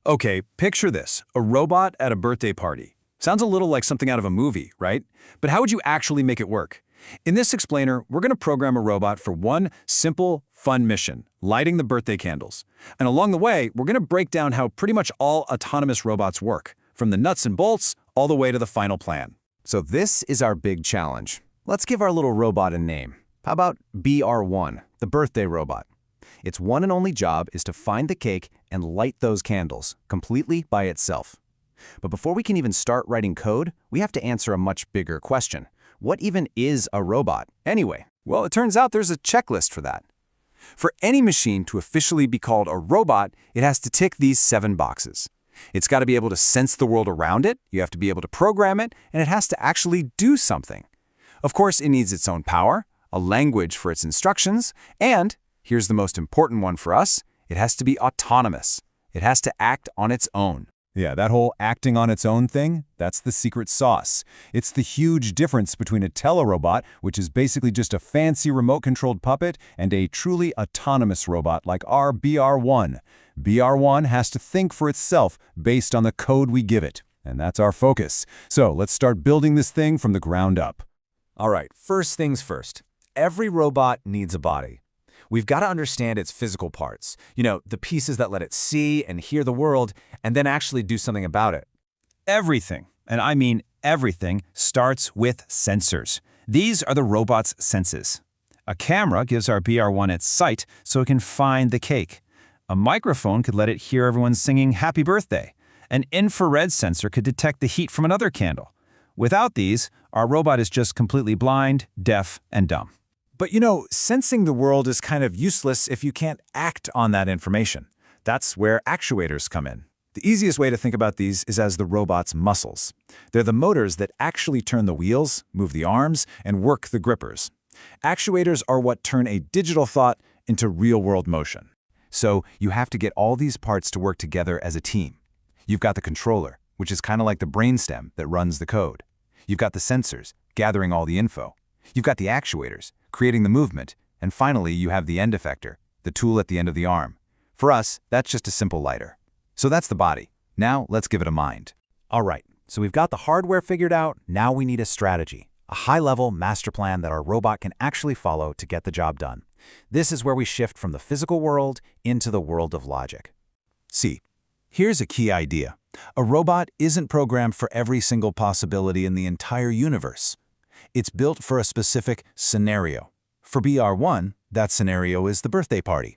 Okay, picture this, a robot at a birthday party. Sounds a little like something out of a movie, right? But how would you actually make it work? In this explainer, we're going to program a robot for one simple, fun mission, lighting the birthday candles. And along the way, we're going to break down how pretty much all autonomous robots work, from the nuts and bolts all the way to the final plan. So this is our big challenge. Let's give our little robot a name. How about BR1, the birthday robot? Its one and only job is to find the cake and light those candles, completely by itself. But before we can even start writing code, we have to answer a much bigger question. What even is a robot, anyway? Well, it turns out there's a checklist for that. For any machine to officially be called a robot, it has to tick these 7 boxes. It's got to be able to sense the world around it, you have to be able to program it, and it has to actually do something. Of course, it needs its own power, a language for its instructions, and, here's the most important one for us, it has to be autonomous. It has to act on its own. Yeah, that whole acting on its own thing, that's the secret sauce. It's the huge difference between a telerobot, which is basically just a fancy remote-controlled puppet, and a truly autonomous robot like our BR1. BR1 has to think for itself based on the code we give it. And that's our focus. So let's start building this thing from the ground up. All right, first things first. Every robot needs a body. We've got to understand its physical parts. You know, the pieces that let it see and hear the world, and then actually do something about it. Everything, and I mean everything, starts with sensors. These are the robot's senses. A camera gives our BR1 its sight so it can find the cake. A microphone could let it hear everyone singing Happy Birthday. An infrared sensor could detect the heat from another candle. Without these, our robot is just completely blind, deaf, and dumb. But you know, sensing the world is kind of useless if you can't act on that information. That's where actuators come in. The easiest way to think about these is as the robot's muscles. They're the motors that actually turn the wheels, move the arms, and work the grippers. Actuators are what turn a digital thought into real-world motion. So you have to get all these parts to work together as a team. You've got the controller, which is kind of like the brainstem that runs the code. You've got the sensors, gathering all the info. You've got the actuators, creating the movement, and finally you have the end effector, the tool at the end of the arm. For us, that's just a simple lighter. So that's the body. Now let's give it a mind. All right, so we've got the hardware figured out, now we need a strategy, a high-level master plan that our robot can actually follow to get the job done. This is where we shift from the physical world into the world of logic. See, here's a key idea. A robot isn't programmed for every single possibility in the entire universe. It's built for a specific scenario. For BR1, that scenario is the birthday party.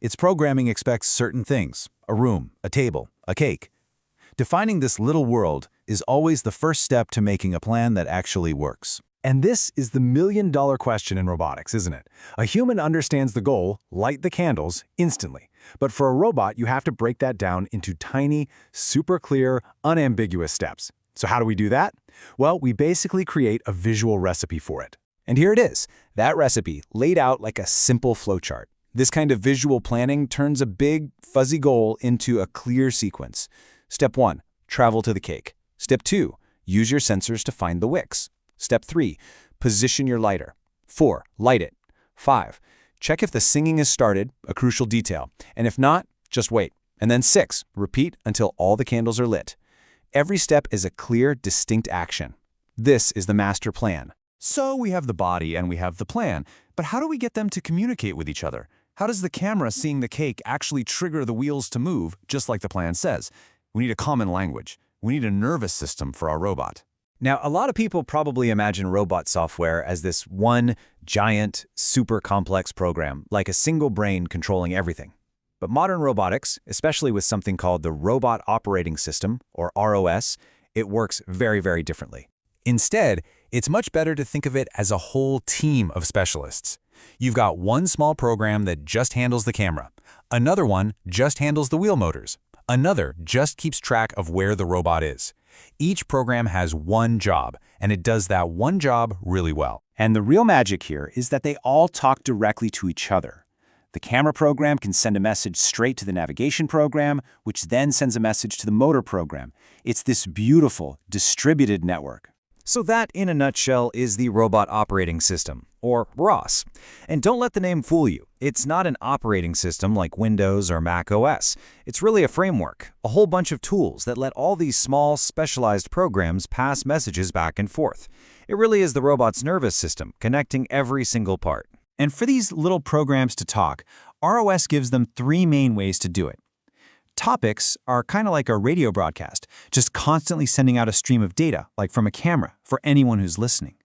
Its programming expects certain things, a room, a table, a cake. Defining this little world is always the first step to making a plan that actually works. And this is the million-dollar question in robotics, isn't it? A human understands the goal, light the candles, instantly. But for a robot, you have to break that down into tiny, super clear, unambiguous steps. So how do we do that? Well, we basically create a visual recipe for it. And here it is, that recipe laid out like a simple flowchart. This kind of visual planning turns a big, fuzzy goal into a clear sequence. Step 1, travel to the cake. Step 2, use your sensors to find the wicks. Step 3, position your lighter. 4, light it. 5, check if the singing is started, a crucial detail. And if not, just wait. And then 6, repeat until all the candles are lit. Every step is a clear, distinct action. This is the master plan. So we have the body and we have the plan, but how do we get them to communicate with each other? How does the camera seeing the cake actually trigger the wheels to move, just like the plan says? We need a common language. We need a nervous system for our robot. Now, a lot of people probably imagine robot software as this one giant, super complex program, like a single brain controlling everything. But modern robotics, especially with something called the Robot Operating System, or ROS, it works very, very differently. Instead, it's much better to think of it as a whole team of specialists. You've got one small program that just handles the camera. Another one just handles the wheel motors. Another just keeps track of where the robot is. Each program has one job, and it does that one job really well. And the real magic here is that they all talk directly to each other. The camera program can send a message straight to the navigation program, which then sends a message to the motor program. It's this beautiful, distributed network. So that, in a nutshell, is the Robot Operating System, or ROS. And don't let the name fool you. It's not an operating system like Windows or Mac OS. It's really a framework, a whole bunch of tools that let all these small, specialized programs pass messages back and forth. It really is the robot's nervous system, connecting every single part. And for these little programs to talk, ROS gives them three main ways to do it. Topics are kind of like a radio broadcast, just constantly sending out a stream of data, like from a camera, for anyone who's listening.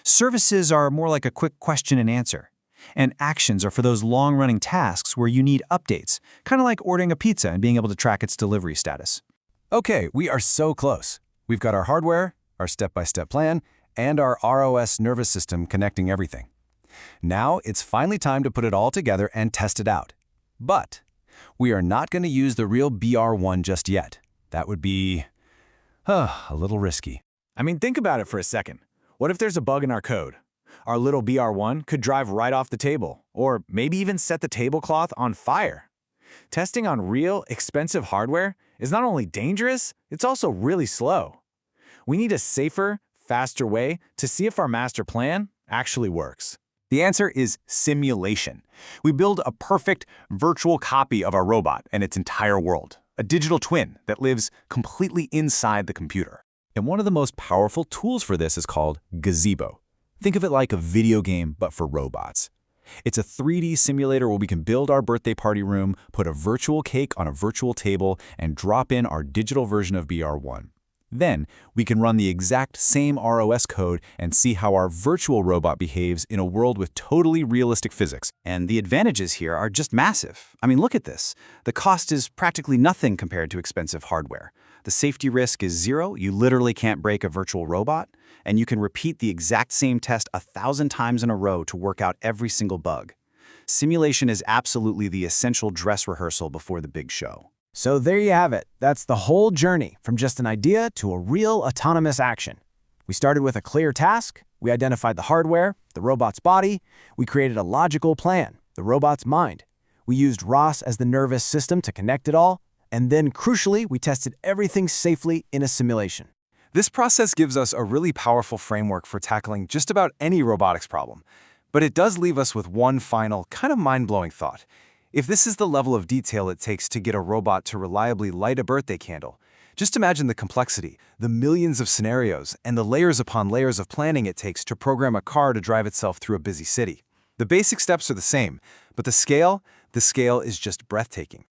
Services are more like a quick question and answer. And actions are for those long-running tasks where you need updates, kind of like ordering a pizza and being able to track its delivery status. Okay, we are so close. We've got our hardware, our step-by-step plan, and our ROS nervous system connecting everything. Now it's finally time to put it all together and test it out. But we are not going to use the real BR1 just yet. That would be a little risky. I mean, think about it for a second. What if there's a bug in our code? Our little BR1 could drive right off the table, or maybe even set the tablecloth on fire. Testing on real, expensive hardware is not only dangerous, it's also really slow. We need a safer, faster way to see if our master plan actually works. The answer is simulation. We build a perfect virtual copy of our robot and its entire world, a digital twin that lives completely inside the computer. And one of the most powerful tools for this is called Gazebo. Think of it like a video game, but for robots. It's a 3D simulator where we can build our birthday party room, put a virtual cake on a virtual table, and drop in our digital version of BR1. Then, we can run the exact same ROS code and see how our virtual robot behaves in a world with totally realistic physics. And the advantages here are just massive. I mean, look at this. The cost is practically nothing compared to expensive hardware. The safety risk is zero. You literally can't break a virtual robot. And you can repeat the exact same test 1,000 times in a row to work out every single bug. Simulation is absolutely the essential dress rehearsal before the big show. So there you have it. That's the whole journey from just an idea to a real autonomous action. We started with a clear task. We identified the hardware, the robot's body. We created a logical plan, the robot's mind. We used ROS as the nervous system to connect it all. And then, crucially, we tested everything safely in a simulation. This process gives us a really powerful framework for tackling just about any robotics problem. But it does leave us with one final, kind of mind-blowing thought. If this is the level of detail it takes to get a robot to reliably light a birthday candle, just imagine the complexity, the millions of scenarios, and the layers upon layers of planning it takes to program a car to drive itself through a busy city. The basic steps are the same, but the scale is just breathtaking.